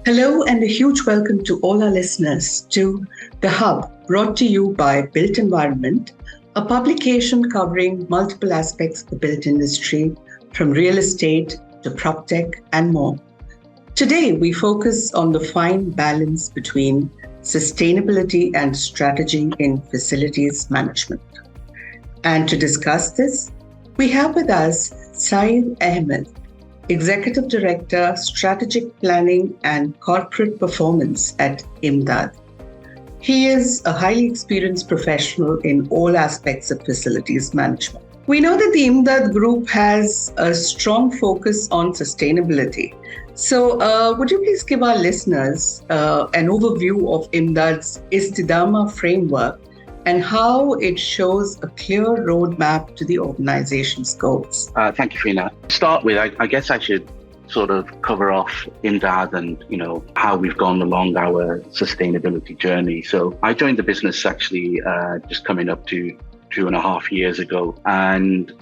Hello, and a huge welcome to all our listeners to The Hub, brought to you by Built Environment, a publication covering multiple aspects of the built industry, from real estate to prop tech and more. Today, we focus on the fine balance between sustainability and strategy in facilities management. And to discuss this, we have with us Saeed Ahmed, Executive Director, Strategic Planning and Corporate Performance at Imdaad. He is a highly experienced professional in all aspects of facilities management. We know that the Imdaad Group has a strong focus on sustainability. So would you please give our listeners an overview of Imdaad's Istidama framework and how it shows a clear roadmap to the organization's goals? Thank you, Fina. To start with, I guess I should sort of cover off Imdaad and, how we've gone along our sustainability journey. So I joined the business actually just coming up to 2.5 years ago. And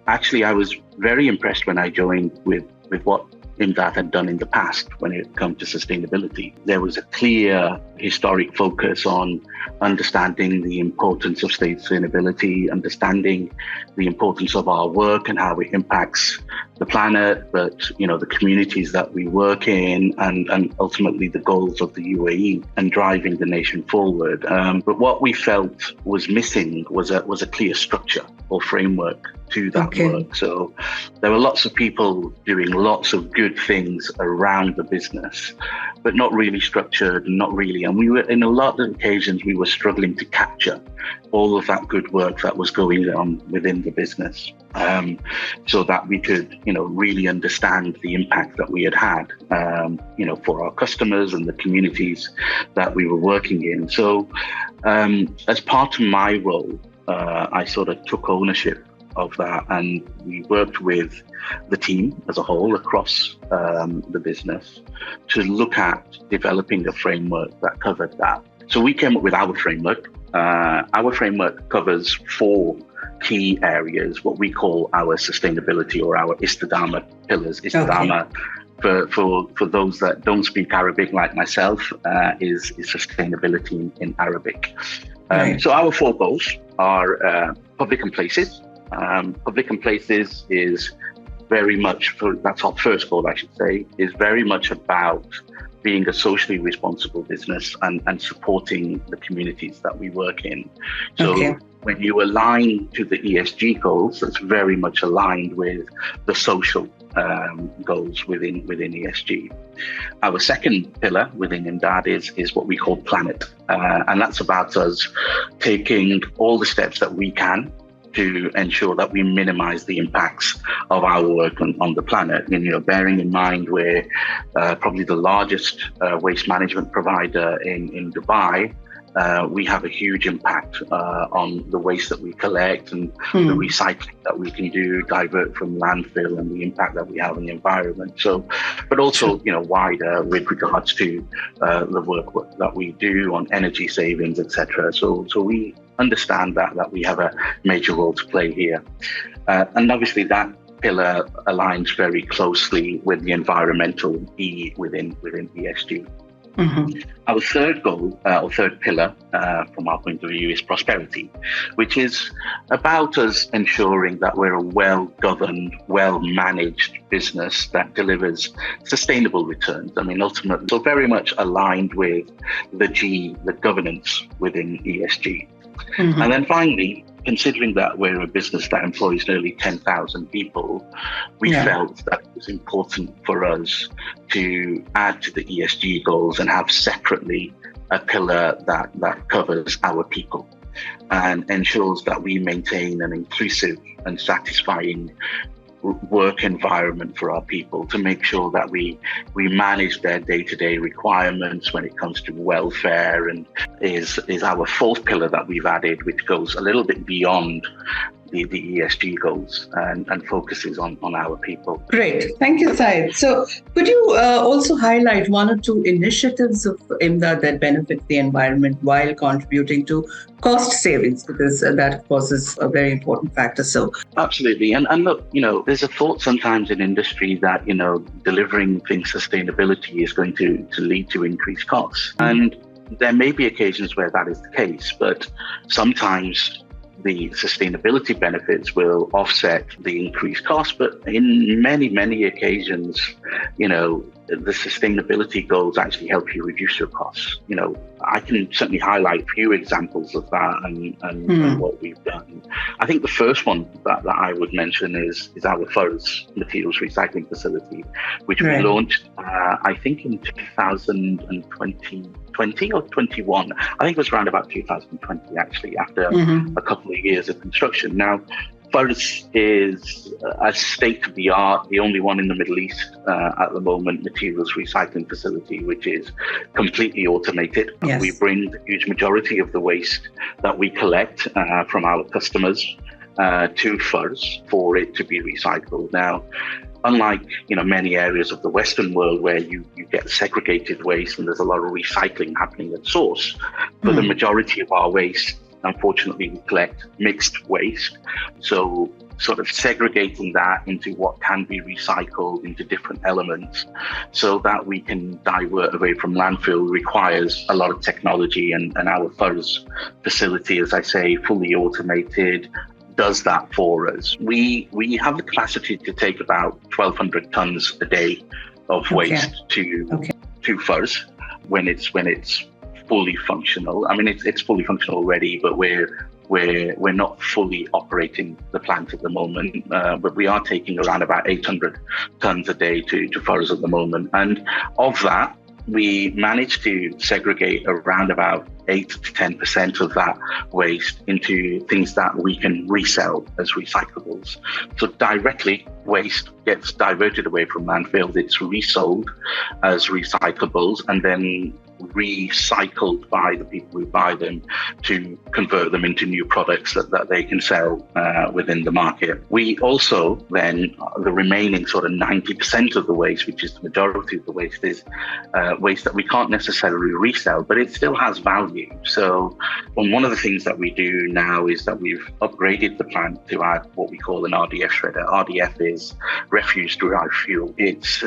actually, I was very impressed when I joined with what Imdaad had done in the past when it comes to sustainability. There was a clear historic focus on understanding the importance of sustainability, understanding the importance of our work and how it impacts the planet, but the communities that we work in, and ultimately the goals of the UAE and driving the nation forward. But what we felt was missing was a clear structure or framework to that work. So there were lots of people doing lots of good things around the business, but not really structured, and we were, in a lot of occasions, we were struggling to capture all of that good work that was going on within the business, so that we could, really understand the impact that we had, for our customers and the communities that we were working in. So as part of my role, I sort of took ownership of that, and we worked with the team as a whole across the business to look at developing a framework that covered that. So we came up with our framework. Our framework covers 4 key areas, what we call our sustainability or our Istidama pillars. Istidama, for those that don't speak Arabic like myself, is sustainability in Arabic. So our 4 goals are public and places. Public and places is very much, that's our first goal, I should say, is very much about being a socially responsible business and supporting the communities that we work in. So when you align to the ESG goals, that's very much aligned with the social goals within ESG. Our second pillar within Imdaad is what we call planet. And that's about us taking all the steps that we can to ensure that we minimize the impacts of our work on the planet. And, bearing in mind we're probably the largest waste management provider in Dubai, we have a huge impact on the waste that we collect and the recycling that we can do, divert from landfill, and the impact that we have on the environment. So, but also, wider with regards to the work that we do on energy savings, etc. So we understand that we have a major role to play here. And obviously that pillar aligns very closely with the environmental E within ESG. Our third goal, or third pillar, from our point of view, is prosperity, which is about us ensuring that we're a well-governed, well-managed business that delivers sustainable returns. Ultimately, so very much aligned with the G, the governance within ESG. And then finally, considering that we're a business that employs nearly 10,000 people, we felt that it was important for us to add to the ESG goals and have separately a pillar that covers our people and ensures that we maintain an inclusive and satisfying work environment for our people, to make sure that we manage their day-to-day requirements when it comes to welfare, and is our fourth pillar that we've added, which goes a little bit beyond the ESG goals and focuses on our people. Great. Thank you, Saeed. So could you also highlight one or two initiatives of Imdaad that benefit the environment while contributing to cost savings? Because that, of course, is a very important factor. So absolutely. And look, there's a thought sometimes in industry that, delivering things sustainability is going to lead to increased costs. And there may be occasions where that is the case, but sometimes the sustainability benefits will offset the increased cost. But in many, many occasions, the sustainability goals actually help you reduce your costs. I can certainly highlight a few examples of that and what we've done. I think the first one that I would mention is our Forest Materials Recycling Facility, which we launched, I think in 2020 or 21. I think it was around about 2020, actually, after a couple of years of construction. Now, Forest is a state-of-the-art, the only one in the Middle East at the moment, materials recycling facility, which is completely automated. Yes. We bring the huge majority of the waste that we collect from our customers to Forest for it to be recycled. Now, unlike many areas of the Western world where you get segregated waste and there's a lot of recycling happening at source, for the majority of our waste, unfortunately, we collect mixed waste. So sort of segregating that into what can be recycled into different elements so that we can divert away from landfill requires a lot of technology, and our Forest facility, as I say, fully automated, does that for us. We have the capacity to take about 1,200 tons a day of waste to Forest when it's fully functional. I mean, it's fully functional already, but we're not fully operating the plant at the moment. But we are taking around about 800 tons a day to Forest at the moment, and of that, we managed to segregate around about 8 to 10% of that waste into things that we can resell as recyclables. So directly, waste gets diverted away from landfills, it's resold as recyclables, and then recycled by the people who buy them to convert them into new products that they can sell within the market. We also then, the remaining sort of 90% of the waste, which is the majority of the waste, is waste that we can't necessarily resell, but it still has value. So one of the things that we do now is that we've upgraded the plant to add what we call an RDF shredder. RDF is refuse-derived fuel. It's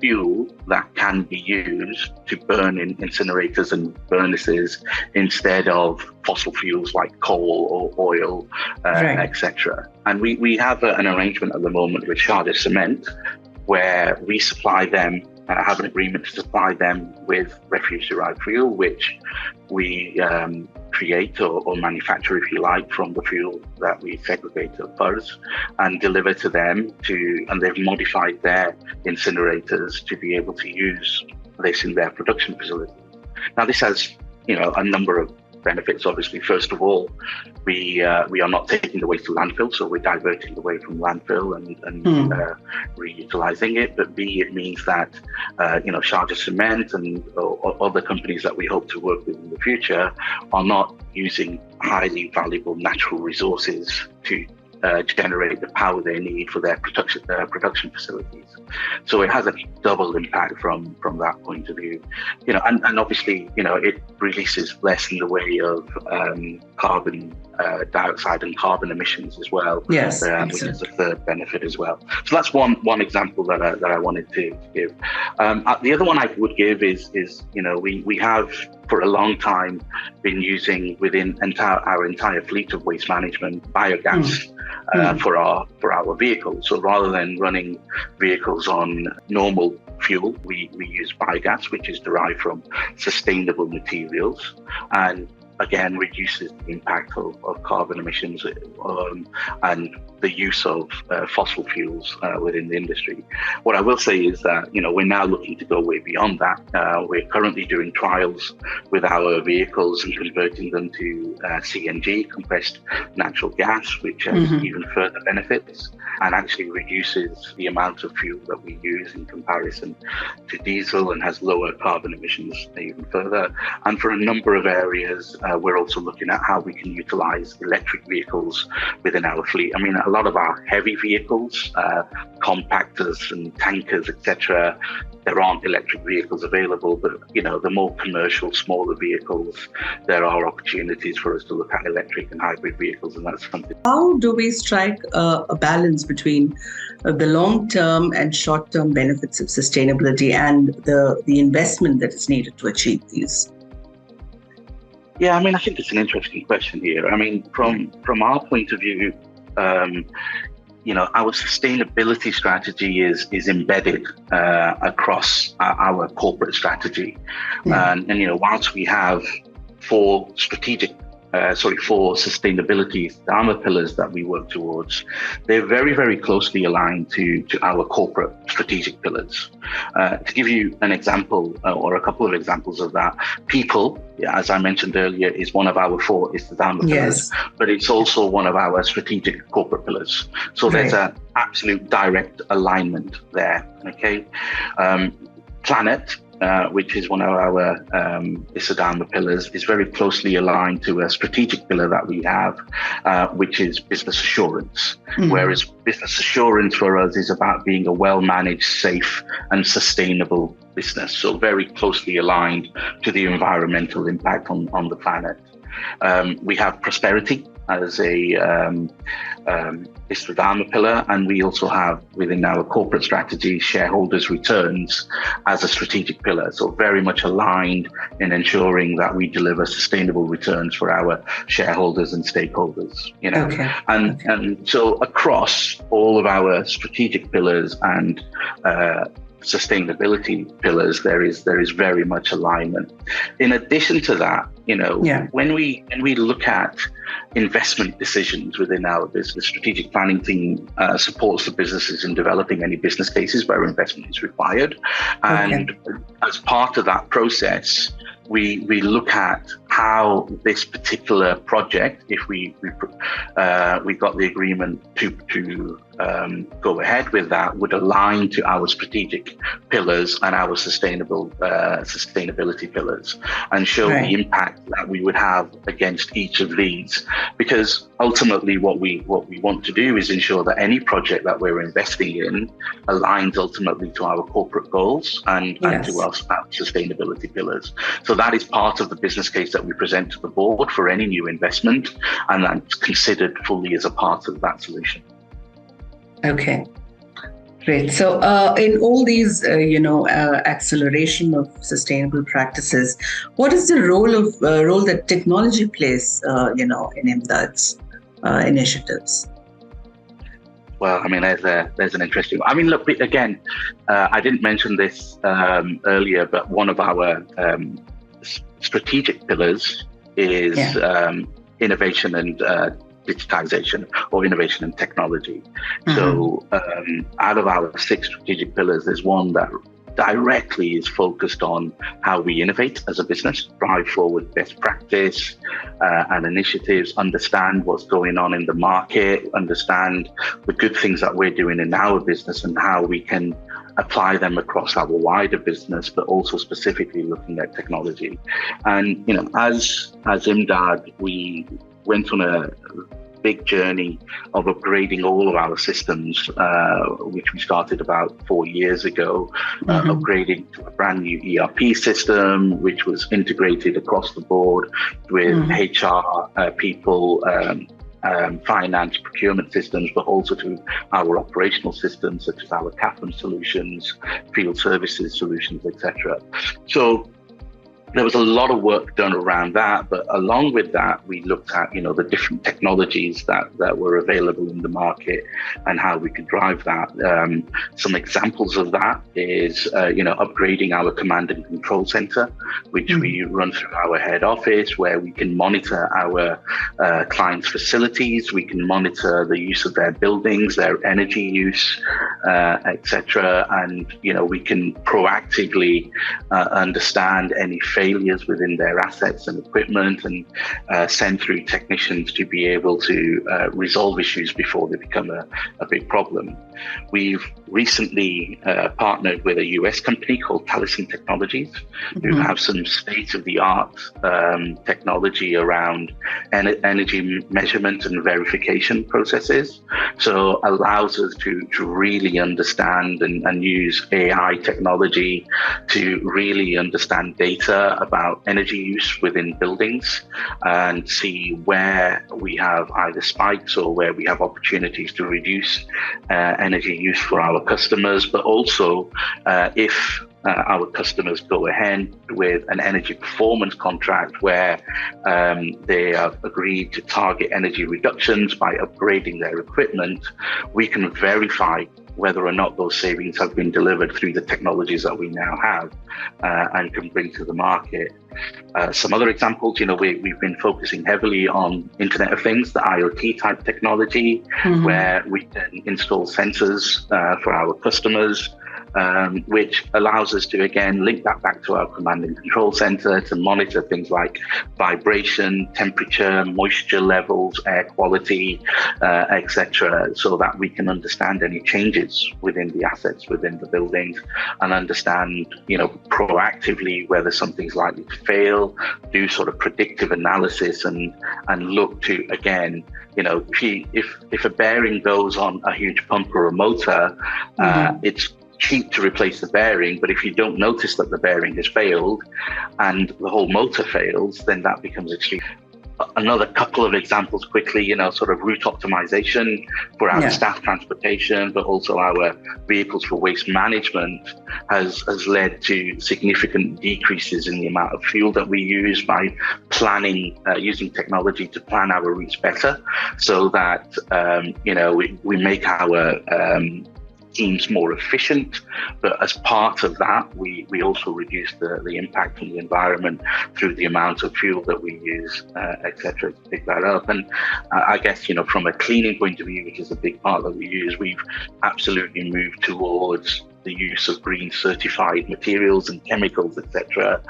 fuel that can be used to burn in incinerators and furnaces instead of fossil fuels like coal or oil, etc. And we have an arrangement at the moment with Sharjah Cement where we supply them, have an agreement to supply them with refuse-derived fuel, which we create or manufacture, if you like, from the fuel that we segregate at Forest and deliver to them and they've modified their incinerators to be able to use this in their production facility. Now, this has, a number of benefits. Obviously, first of all, we are not taking the waste to landfill, so we're diverting away from landfill and reutilizing it. But B, it means that Sharjah Cement and other companies that we hope to work with in the future are not using highly valuable natural resources to generate the power they need for their production facilities. So it has a double impact from that point of view, and obviously, it releases less in the way of carbon dioxide and carbon emissions as well. Yes, which is a third benefit as well. So that's one example that I wanted to give. The other one I would give is we have for a long time been using within our entire fleet of waste management biogas for our vehicles. So rather than running vehicles on normal fuel, we use biogas, which is derived from sustainable materials, and again reduces the impact of carbon emissions and the use of fossil fuels within the industry. What I will say is that we're now looking to go way beyond that. We're currently doing trials with our vehicles and converting them to CNG, compressed natural gas, which has even further benefits and actually reduces the amount of fuel that we use in comparison to diesel and has lower carbon emissions even further. And for a number of areas, we're also looking at how we can utilize electric vehicles within our fleet. I mean, a lot of our heavy vehicles, compactors and tankers, etc., there aren't electric vehicles available, but the more commercial, smaller vehicles, there are opportunities for us to look at electric and hybrid vehicles, and that's something. How do we strike a balance between the long-term and short-term benefits of sustainability and the investment that is needed to achieve these? Yeah, I mean, I think it's an interesting question here. I mean, from our point of view, our sustainability strategy is embedded across our corporate strategy. And whilst we have four sustainability Dharma pillars that we work towards, they're very, very closely aligned to our corporate strategic pillars. To give you an example or a couple of examples of that, people, as I mentioned earlier, is one of our four is the Dharma pillars, but it's also one of our strategic corporate pillars. So there's an absolute direct alignment there. Okay. Planet, which is one of our Dharma pillars, is very closely aligned to a strategic pillar that we have, which is business assurance. Whereas business assurance for us is about being a well-managed, safe and sustainable business. So very closely aligned to the environmental impact on the planet. We have prosperity as a Dharma pillar, and we also have within our corporate strategy shareholders returns as a strategic pillar. So very much aligned in ensuring that we deliver sustainable returns for our shareholders and stakeholders. And so across all of our strategic pillars and sustainability pillars, there is very much alignment. In addition to that, when we look at investment decisions within our business, strategic planning team supports the businesses in developing any business cases where investment is required. And as part of that process, we look at how this particular project, if we got the agreement to go ahead with that, would align to our strategic pillars and our sustainability pillars, and show the impact that we would have against each of these. Because ultimately, what we want to do is ensure that any project that we're investing in aligns ultimately to our corporate goals and to our sustainability pillars. So that is part of the business case that we present to the board for any new investment, and that's considered fully as a part of that solution. Okay. Great. So in all these, acceleration of sustainable practices, what is the role that technology plays, in Imdaad's initiatives? Well, I mean, there's an interesting. I mean, look, again, I didn't mention this earlier, but one of our strategic pillars is innovation and digitization, or innovation and technology. So out of our 6 strategic pillars, there's one that directly is focused on how we innovate as a business, drive forward best practice and initiatives, understand what's going on in the market, understand the good things that we're doing in our business and how we can apply them across our wider business, but also specifically looking at technology. And, as Imdaad, we went on a big journey of upgrading all of our systems, which we started about 4 years ago, upgrading to a brand new ERP system, which was integrated across the board with HR, people, finance, procurement systems, but also to our operational systems, such as our CAFM solutions, field services solutions, etc. So there was a lot of work done around that, but along with that, we looked at, the different technologies that were available in the market and how we could drive that. Some examples of that is, upgrading our command and control center, which we run through our head office, where we can monitor our clients' facilities, we can monitor the use of their buildings, their energy use, etc. And, we can proactively understand any failures failures within their assets and equipment, and send through technicians to be able to resolve issues before they become a big problem. We've recently partnered with a US company called Taliesin Technologies, who have some state-of-the-art technology around energy measurement and verification processes. So allows us to really understand and use AI technology to really understand data about energy use within buildings and see where we have either spikes or where we have opportunities to reduce energy use for our customers, but also if our customers go ahead with an energy performance contract where they have agreed to target energy reductions by upgrading their equipment, we can verify whether or not those savings have been delivered through the technologies that we now have and can bring to the market. Some other examples, we've been focusing heavily on Internet of Things, the IoT type technology, where we can install sensors for our customers, which allows us to, again, link that back to our command and control center to monitor things like vibration, temperature, moisture levels, air quality, etc., so that we can understand any changes within the assets, within the buildings, and understand, proactively whether something's likely to fail, do sort of predictive analysis and look to, again, if a bearing goes on a huge pump or a motor, it's cheap to replace the bearing, but if you don't notice that the bearing has failed and the whole motor fails, then that becomes extreme. Another couple of examples quickly, sort of route optimization for our staff transportation, but also our vehicles for waste management has led to significant decreases in the amount of fuel that we use by planning, using technology to plan our routes better, so that, we make our teams more efficient, but as part of that, we also reduce the impact on the environment through the amount of fuel that we use, etc., to pick that up. And I guess, from a cleaning point of view, which is a big part that we use, we've absolutely moved towards the use of green certified materials and chemicals, etc.,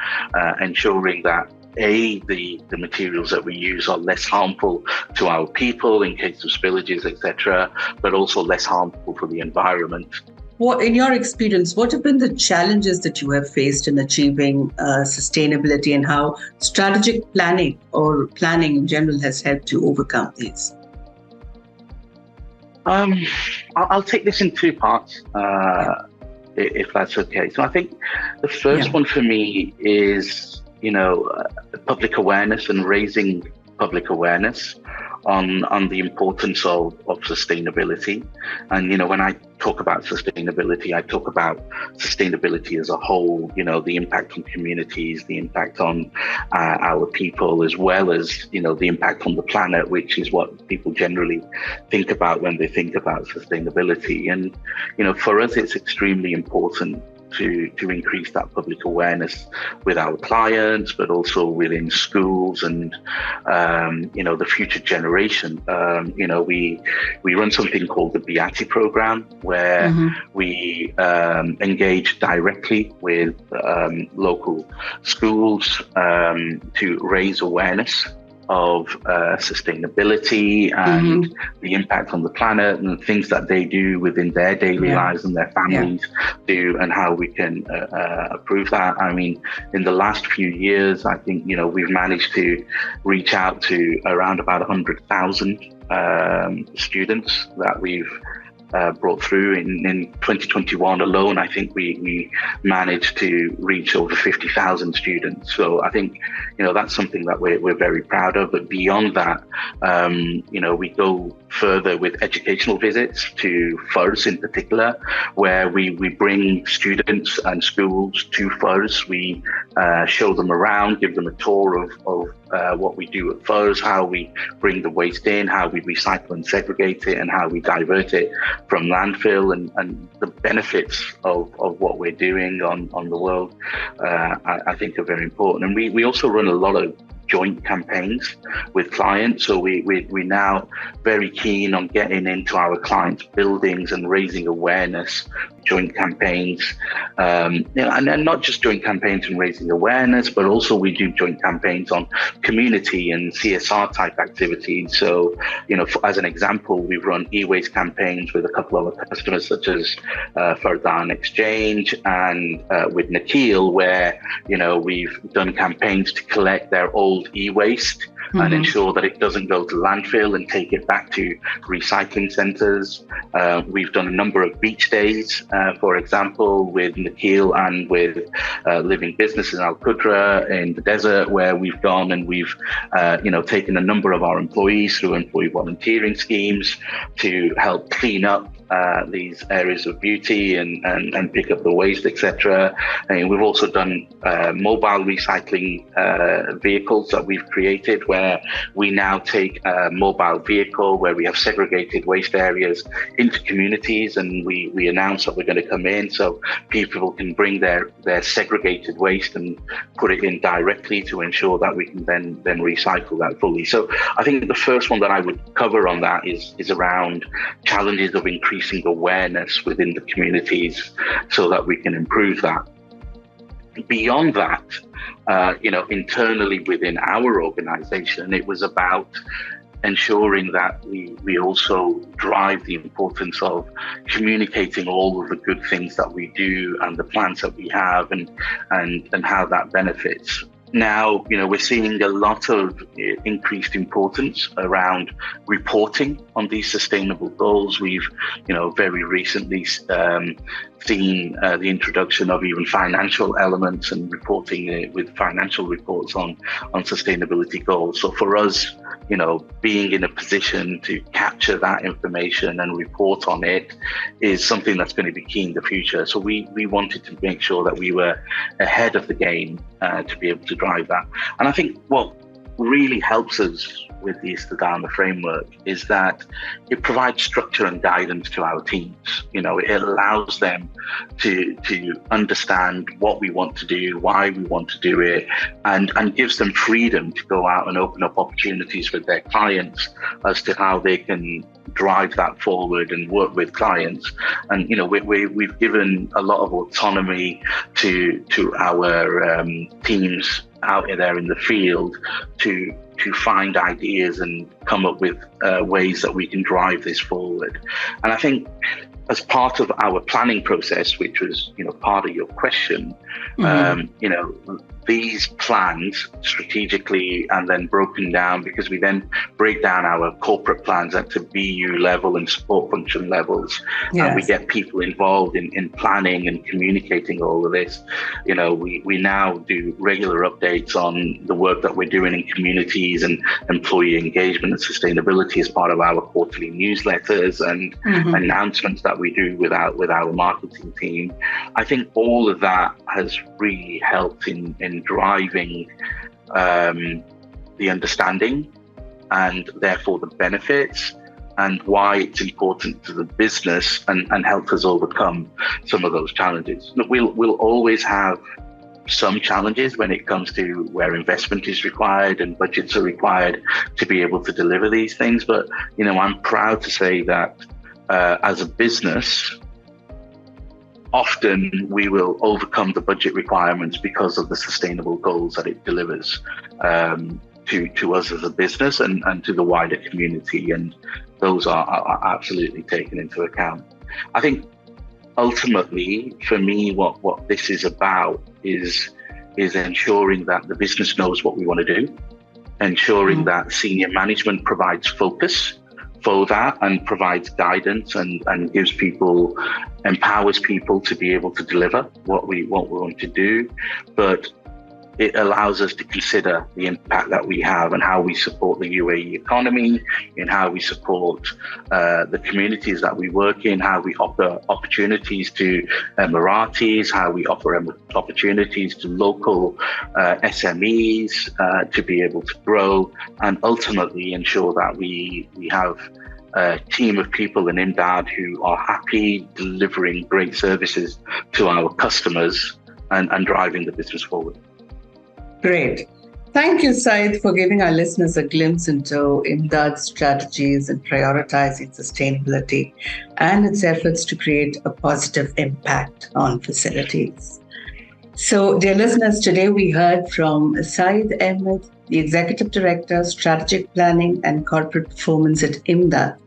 ensuring that the materials that we use are less harmful to our people in case of spillages, etc., but also less harmful for the environment. What, in your experience, what have been the challenges that you have faced in achieving sustainability, and how strategic planning or planning in general has helped to overcome these? I'll take this in two parts, if that's okay. So I think the first one for me is, public awareness and raising public awareness on the importance of sustainability. And, when I talk about sustainability, I talk about sustainability as a whole, the impact on communities, the impact on our people, as well as, the impact on the planet, which is what people generally think about when they think about sustainability. And, for us, it's extremely important to increase that public awareness with our clients, but also within schools and, the future generation. We run something called the Beati program, where we engage directly with local schools to raise awareness of sustainability and the impact on the planet and the things that they do within their daily lives and their families do, and how we can improve that. I mean, in the last few years, I think, we've managed to reach out to around about 100,000 students that we've brought through. In 2021 alone, I think we managed to reach over 50,000 students. So I think, that's something that we're very proud of. But beyond that, we go further with educational visits to FURS in particular, where we bring students and schools to FURS. We show them around, give them a tour of what we do at FURS, how we bring the waste in, how we recycle and segregate it, and how we divert it from landfill, and the benefits of what we're doing on the world, I think are very important. And we also run a lot of joint campaigns with clients. So we're now very keen on getting into our clients' buildings and raising awareness joint campaigns, and then not just joint campaigns in raising awareness, but also we do joint campaigns on community and CSR type activities. So, as an example, we've run e-waste campaigns with a couple of our customers, such as Fardan Exchange and with Nikhil, where, we've done campaigns to collect their old e-waste and ensure that it doesn't go to landfill and take it back to recycling centres. We've done a number of beach days, for example, with Nikhil and with Living Business in Al Qudra in the desert, where we've gone and we've, taken a number of our employees through employee volunteering schemes to help clean up these areas of beauty and pick up the waste, etc. And we've also done mobile recycling vehicles that we've created, where we now take a mobile vehicle where we have segregated waste areas into communities, and we announce that we're going to come in so people can bring their segregated waste and put it in directly to ensure that we can then recycle that fully. So I think the first one that I would cover on that is around challenges of increasing awareness within the communities so that we can improve that. Beyond that, internally within our organization, it was about ensuring that we also drive the importance of communicating all of the good things that we do and the plans that we have and how that benefits. Now, we're seeing a lot of increased importance around reporting on these sustainable goals. We've, very recently seen the introduction of even financial elements and reporting with financial reports on sustainability goals. So for us, being in a position to capture that information and report on it is something that's going to be key in the future. So we wanted to make sure that we were ahead of the game to be able to drive that. And I think what really helps us with the Istidama framework is that it provides structure and guidance to our teams. It allows them to understand what we want to do, why we want to do it, and gives them freedom to go out and open up opportunities with their clients as to how they can drive that forward and work with clients. And we've given a lot of autonomy to our teams out there in the field to find ideas and come up with ways that we can drive this forward. And I think as part of our planning process, which was part of your question, these plans strategically and then broken down, because we then break down our corporate plans at the BU level and support function levels. Yes. And we get people involved in planning and communicating all of this. We now do regular updates on the work that we're doing in communities and employee engagement and sustainability as part of our quarterly newsletters and announcements that we do with our marketing team. I think all of that has really helped in driving the understanding and therefore the benefits and why it's important to the business and help us overcome some of those challenges. Look, we'll always have some challenges when it comes to where investment is required and budgets are required to be able to deliver these things. But, I'm proud to say that as a business, often we will overcome the budget requirements because of the sustainable goals that it delivers to us as a business and to the wider community. And those are absolutely taken into account. I think ultimately, for me, what this is about is ensuring that the business knows what we want to do, ensuring that senior management provides focus for that and provides guidance and empowers people to be able to deliver what we want to do. But it allows us to consider the impact that we have and how we support the UAE economy, and how we support the communities that we work in, how we offer opportunities to Emiratis, how we offer opportunities to local SMEs to be able to grow, and ultimately ensure that we have a team of people in Imdaad who are happy delivering great services to our customers and driving the business forward. Great. Thank you, Saeed, for giving our listeners a glimpse into Imdaad's strategies in prioritizing sustainability and its efforts to create a positive impact on facilities. So, dear listeners, today we heard from Saeed Ahmed, the Executive Director, Strategic Planning and Corporate Performance at Imdaad.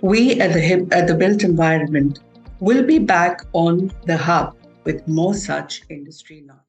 We at the Built Environment will be back on the hub with more such industry knowledge.